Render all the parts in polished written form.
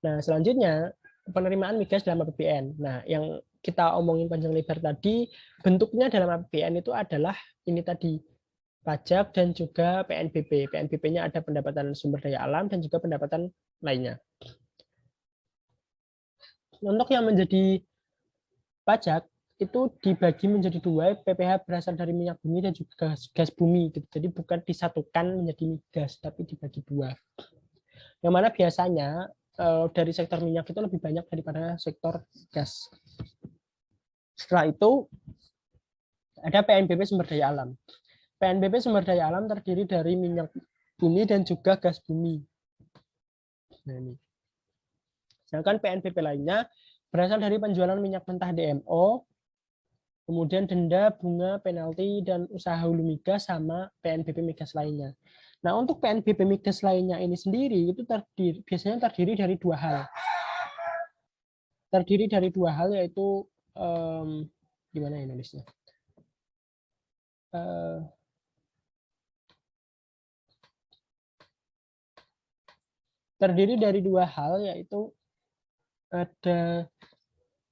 Nah, selanjutnya penerimaan migas dalam APBN. Nah, yang kita omongin panjang lebar tadi, bentuknya dalam APBN itu adalah ini tadi, pajak dan juga PNBP. PNBP-nya ada pendapatan sumber daya alam dan juga pendapatan lainnya. Untuk yang menjadi pajak itu dibagi menjadi dua, PPh berasal dari minyak bumi dan juga gas bumi. Jadi bukan disatukan menjadi migas, tapi dibagi dua. Yang mana biasanya dari sektor minyak itu lebih banyak daripada sektor gas. Setelah itu ada PNBP sumber daya alam. PNBP sumber daya alam terdiri dari minyak bumi dan juga gas bumi. Nah, ini. Sedangkan PNBP lainnya berasal dari penjualan minyak mentah DMO, kemudian denda, bunga, penalti, dan usaha hulu migas sama PNBP migas lainnya. Nah, untuk PNBP migas lainnya ini sendiri itu biasanya terdiri dari dua hal. Terdiri dari dua hal yaitu gimana ya nulisnya? Terdiri dari dua hal yaitu ada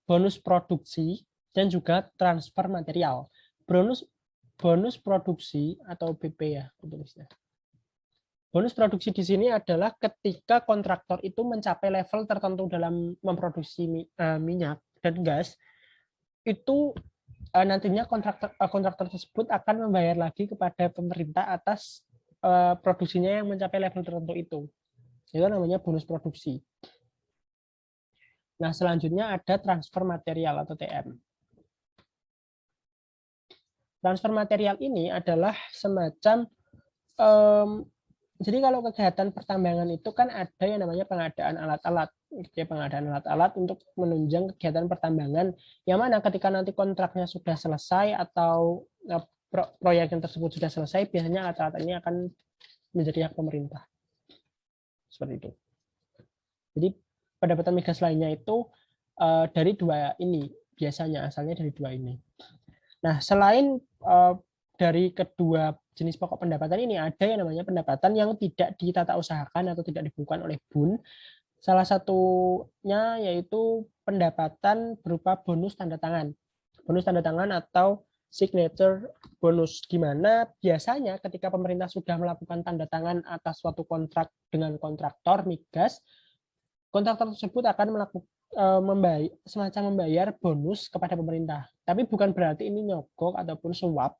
bonus produksi dan juga transfer material. Bonus produksi atau BP ya tulisnya. Bonus produksi di sini adalah ketika kontraktor itu mencapai level tertentu dalam memproduksi minyak dan gas, itu nantinya kontraktor tersebut akan membayar lagi kepada pemerintah atas produksinya yang mencapai level tertentu itu. Itu namanya bonus produksi. Nah, selanjutnya ada transfer material atau TM. Transfer material ini adalah semacam jadi kalau kegiatan pertambangan itu kan ada yang namanya pengadaan alat-alat, pengadaan alat-alat untuk menunjang kegiatan pertambangan, yang mana ketika nanti kontraknya sudah selesai atau proyek yang tersebut sudah selesai, biasanya alat-alat ini akan menjadi hak pemerintah. Seperti itu. Jadi pendapatan migas lainnya itu dari dua ini, biasanya asalnya dari dua ini. Nah, selain dari kedua jenis pokok pendapatan ini, ada yang namanya pendapatan yang tidak ditata usahakan atau tidak dibukukan oleh BUN. Salah satunya yaitu pendapatan berupa bonus tanda tangan. Bonus tanda tangan atau signature bonus, di mana biasanya ketika pemerintah sudah melakukan tanda tangan atas suatu kontrak dengan kontraktor migas, kontraktor tersebut akan melakukan semacam membayar bonus kepada pemerintah. Tapi bukan berarti ini nyogok ataupun suap,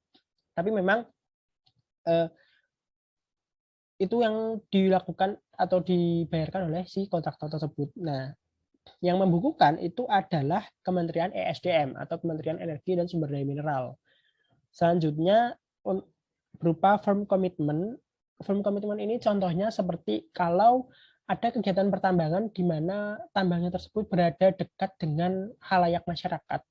tapi memang itu yang dilakukan atau dibayarkan oleh si kontraktor tersebut. Nah, yang membukukan itu adalah Kementerian ESDM atau Kementerian Energi dan Sumber Daya Mineral. Selanjutnya berupa firm commitment. Firm commitment ini contohnya seperti kalau ada kegiatan pertambangan di mana tambangnya tersebut berada dekat dengan halayak masyarakat,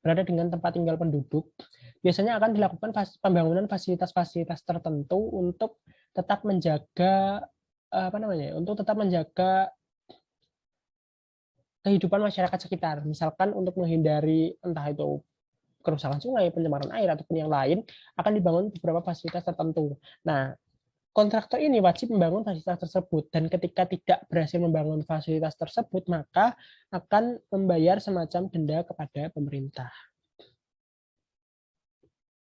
berada dengan tempat tinggal penduduk, biasanya akan dilakukan pembangunan fasilitas-fasilitas tertentu untuk tetap menjaga untuk tetap menjaga kehidupan masyarakat sekitar. Misalkan untuk menghindari entah itu kerusakan sungai, pencemaran air ataupun yang lain, akan dibangun beberapa fasilitas tertentu. Nah, kontraktor ini wajib membangun fasilitas tersebut, dan ketika tidak berhasil membangun fasilitas tersebut, maka akan membayar semacam denda kepada pemerintah.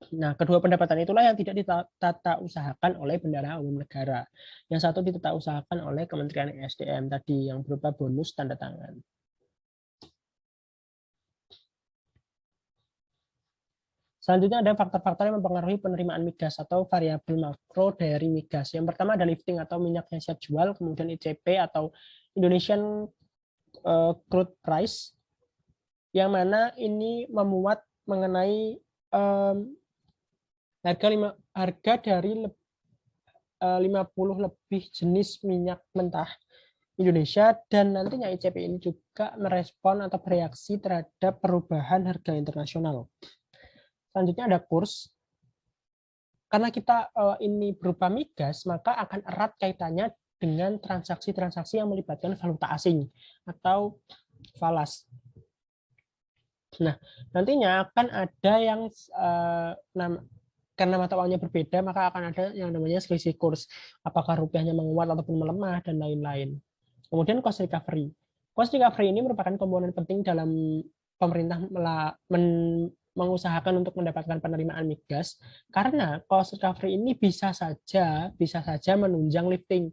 Nah, kedua pendapatan itulah yang tidak ditata usahakan oleh Bendahara Umum Negara. Yang satu ditata usahakan oleh Kementerian ESDM tadi, yang berupa bonus tanda tangan. Selanjutnya ada faktor-faktor yang mempengaruhi penerimaan migas atau variabel makro dari migas. Yang pertama ada lifting atau minyak yang siap jual, kemudian ICP atau Indonesian Crude Price, yang mana ini memuat mengenai harga dari 50 lebih jenis minyak mentah Indonesia, dan nantinya ICP ini juga merespon atau bereaksi terhadap perubahan harga internasional. Selanjutnya ada kurs. Karena kita ini berupa migas, maka akan erat kaitannya dengan transaksi-transaksi yang melibatkan valuta asing atau falas. Nah, nantinya akan ada yang karena mata uangnya berbeda, maka akan ada yang namanya selisih kurs. Apakah rupiahnya menguat ataupun melemah, dan lain-lain. Kemudian cost recovery. Cost recovery ini merupakan komponen penting dalam pemerintah mengusahakan untuk mendapatkan penerimaan migas, karena cost recovery ini bisa saja menunjang lifting,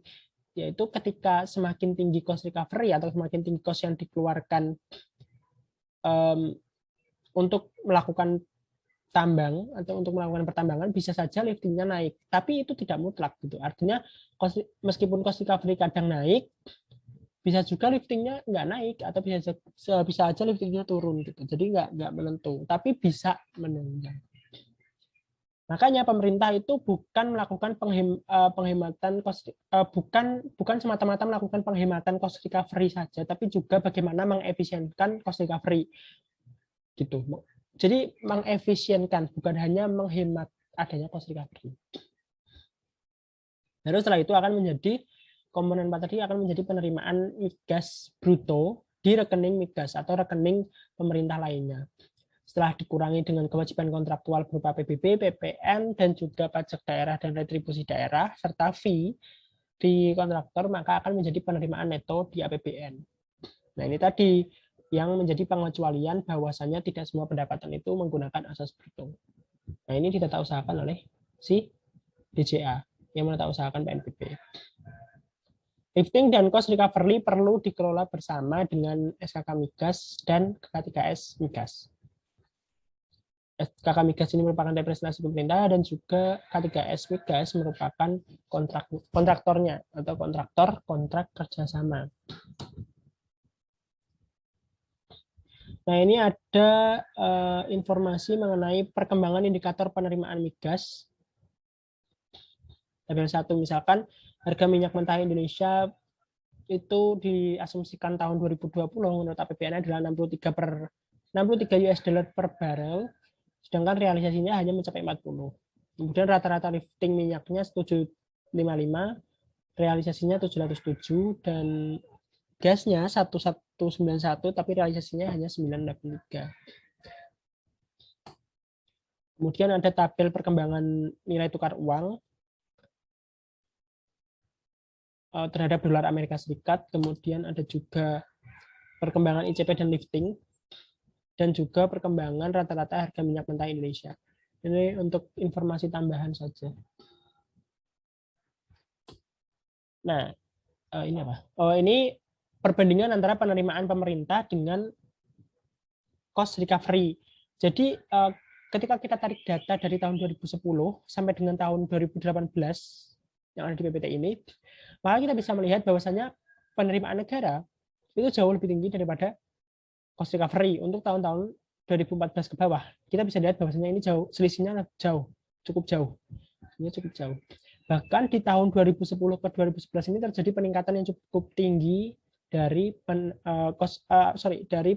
yaitu ketika semakin tinggi cost recovery atau semakin tinggi cost yang dikeluarkan untuk melakukan tambang atau untuk melakukan pertambangan, bisa saja liftingnya naik, tapi itu tidak mutlak gitu. Artinya meskipun cost recovery kadang naik, bisa juga liftingnya nggak naik, atau bisa aja liftingnya turun gitu. Jadi nggak menentu, tapi bisa menunjang. Makanya pemerintah itu bukan melakukan penghematan cost, bukan semata-mata melakukan penghematan cost recovery saja, tapi juga bagaimana mengefisienkan cost recovery gitu. Jadi mengefisienkan, bukan hanya menghemat adanya cost recovery. Lalu setelah itu akan menjadi komponen 4 tadi akan menjadi penerimaan migas bruto di rekening migas atau rekening pemerintah lainnya. Setelah dikurangi dengan kewajiban kontraktual berupa PBB, PPN, dan juga pajak daerah dan retribusi daerah, serta fee di kontraktor, maka akan menjadi penerimaan neto di APBN. Nah, ini tadi yang menjadi pengecualian bahwasanya tidak semua pendapatan itu menggunakan asas bruto. Nah, ini ditata usahakan oleh si DJA yang menata usahakan PNBP. Lifting dan cost recovery perlu dikelola bersama dengan SKK Migas dan K3S Migas. SKK Migas ini merupakan representasi pemerintah dan juga K3S Migas merupakan kontraktornya atau kontraktor kontrak kerjasama. Nah, ini ada informasi mengenai perkembangan indikator penerimaan migas. Tabel 1 misalkan harga minyak mentah Indonesia itu diasumsikan tahun 2020 menurut APBN adalah 63 US dollar per barrel, sedangkan realisasinya hanya mencapai 40. Kemudian rata-rata lifting minyaknya 755, realisasinya 707, dan gasnya 1191 tapi realisasinya hanya 983. Kemudian ada tabel perkembangan nilai tukar uang terhadap dolar Amerika Serikat, kemudian ada juga perkembangan ICP dan lifting, dan juga perkembangan rata-rata harga minyak mentah Indonesia. Ini untuk informasi tambahan saja. Nah, ini apa? Ini perbandingan antara penerimaan pemerintah dengan cost recovery. Jadi ketika kita tarik data dari tahun 2010 sampai dengan tahun 2018 yang ada di PPT ini, maka kita bisa melihat bahwasanya penerimaan negara itu jauh lebih tinggi daripada cost recovery untuk tahun-tahun 2014 ke bawah. Kita bisa lihat bahwasanya ini selisihnya cukup jauh. Ini cukup jauh. Bahkan di tahun 2010 ke 2011 ini terjadi peningkatan yang cukup tinggi dari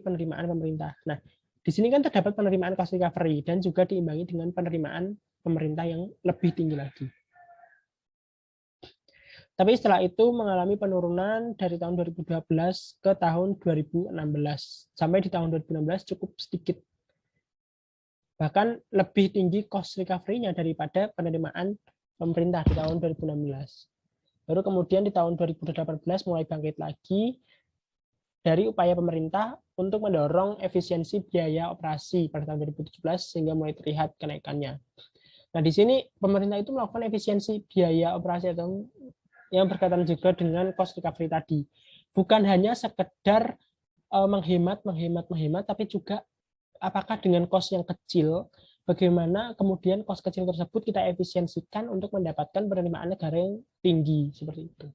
penerimaan pemerintah. Nah, di sini kan terdapat penerimaan cost recovery dan juga diimbangi dengan penerimaan pemerintah yang lebih tinggi lagi. Tapi setelah itu mengalami penurunan dari tahun 2012 ke tahun 2016. Sampai di tahun 2016 cukup sedikit. Bahkan lebih tinggi cost recovery-nya daripada penerimaan pemerintah di tahun 2016. Baru kemudian di tahun 2018 mulai bangkit lagi dari upaya pemerintah untuk mendorong efisiensi biaya operasi pada tahun 2017 sehingga mulai terlihat kenaikannya. Nah, di sini pemerintah itu melakukan efisiensi biaya operasi atau yang berkaitan juga dengan cost recovery tadi. Bukan hanya sekedar menghemat, tapi juga apakah dengan cost yang kecil, bagaimana kemudian cost kecil tersebut kita efisiensikan untuk mendapatkan penerimaan negara yang tinggi, seperti itu.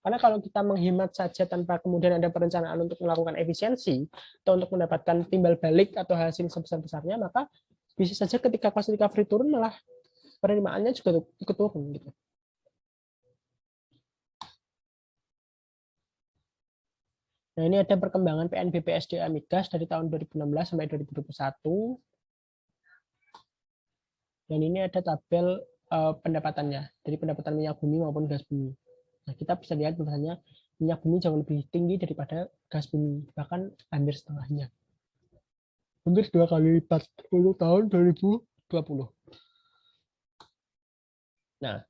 Karena kalau kita menghemat saja tanpa kemudian ada perencanaan untuk melakukan efisiensi, atau untuk mendapatkan timbal balik atau hasil sebesar-besarnya, maka bisa saja ketika cost recovery turun, malah penerimaannya juga ikut turun. Gitu. Nah, ini ada perkembangan PNBP SDA Migas dari tahun 2016 sampai 2021. Dan ini ada tabel pendapatannya, dari pendapatan minyak bumi maupun gas bumi. Nah, kita bisa lihat bahwasanya minyak bumi jauh lebih tinggi daripada gas bumi, bahkan hampir setengahnya. Hampir 2 kali lipat untuk tahun 2020. Nah,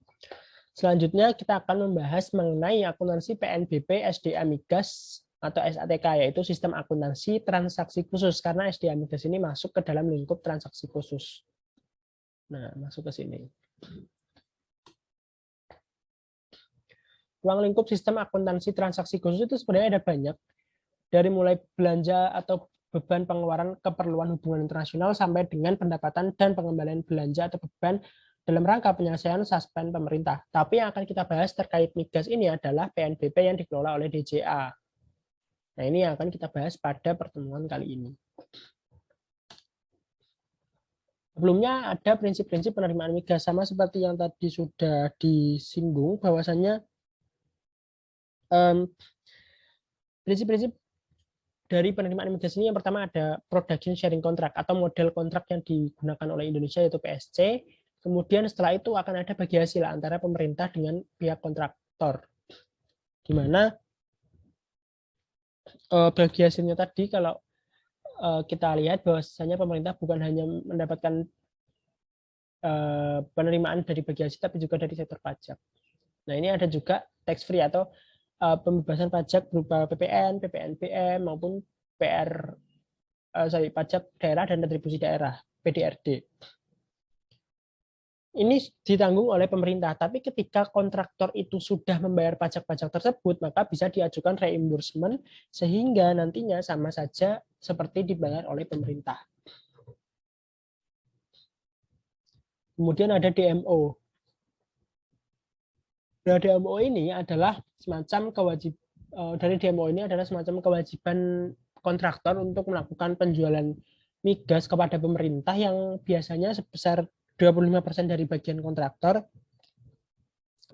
Selanjutnya kita akan membahas mengenai akuntansi PNBP, SDA Migas atau SATK, yaitu sistem akuntansi transaksi khusus, karena SDA Migas ini masuk ke dalam lingkup transaksi khusus. Nah, masuk ke sini. Ruang lingkup sistem akuntansi transaksi khusus itu sebenarnya ada banyak. Dari mulai belanja atau beban pengeluaran keperluan hubungan internasional sampai dengan pendapatan dan pengembalian belanja atau beban dalam rangka penyelesaian suspend pemerintah. Tapi yang akan kita bahas terkait migas ini adalah PNBP yang dikelola oleh DJA. Nah, ini yang akan kita bahas pada pertemuan kali ini. Sebelumnya ada prinsip-prinsip penerimaan migas, sama seperti yang tadi sudah disinggung, bahwasannya prinsip-prinsip dari penerimaan migas ini yang pertama ada production sharing contract atau model kontrak yang digunakan oleh Indonesia yaitu PSC. Kemudian setelah itu akan ada bagi hasil antara pemerintah dengan pihak kontraktor. Di mana bagi hasilnya tadi kalau kita lihat bahwasanya pemerintah bukan hanya mendapatkan penerimaan dari bagi hasil tapi juga dari sektor pajak. Nah, ini ada juga tax free atau pembebasan pajak berupa PPN, PPNBM maupun pajak daerah dan retribusi daerah, PDRD. Ini ditanggung oleh pemerintah, tapi ketika kontraktor itu sudah membayar pajak-pajak tersebut, maka bisa diajukan reimbursement sehingga nantinya sama saja seperti dibayar oleh pemerintah. Kemudian ada DMO. Nah, DMO ini adalah semacam kewajiban kontraktor untuk melakukan penjualan migas kepada pemerintah yang biasanya sebesar 25% dari bagian kontraktor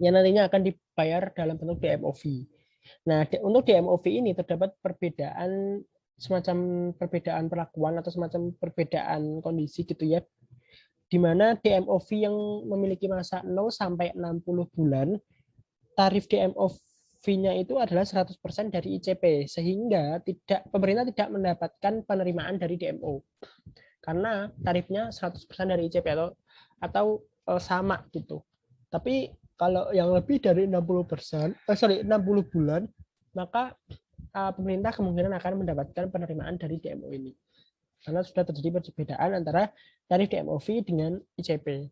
yang nantinya akan dibayar dalam bentuk DMO fee. Nah, untuk DMO fee ini terdapat semacam perbedaan perlakuan atau semacam perbedaan kondisi gitu ya, di mana DMO fee yang memiliki masa 0 sampai 60 bulan, tarif DMO fee-nya itu adalah 100% dari ICP, sehingga pemerintah tidak mendapatkan penerimaan dari DMO. Karena tarifnya 100% dari ICP atau sama gitu. Tapi kalau yang lebih dari 60 bulan, maka pemerintah kemungkinan akan mendapatkan penerimaan dari DMO ini. Karena sudah terjadi perbedaan antara tarif DMO fee dengan ICP.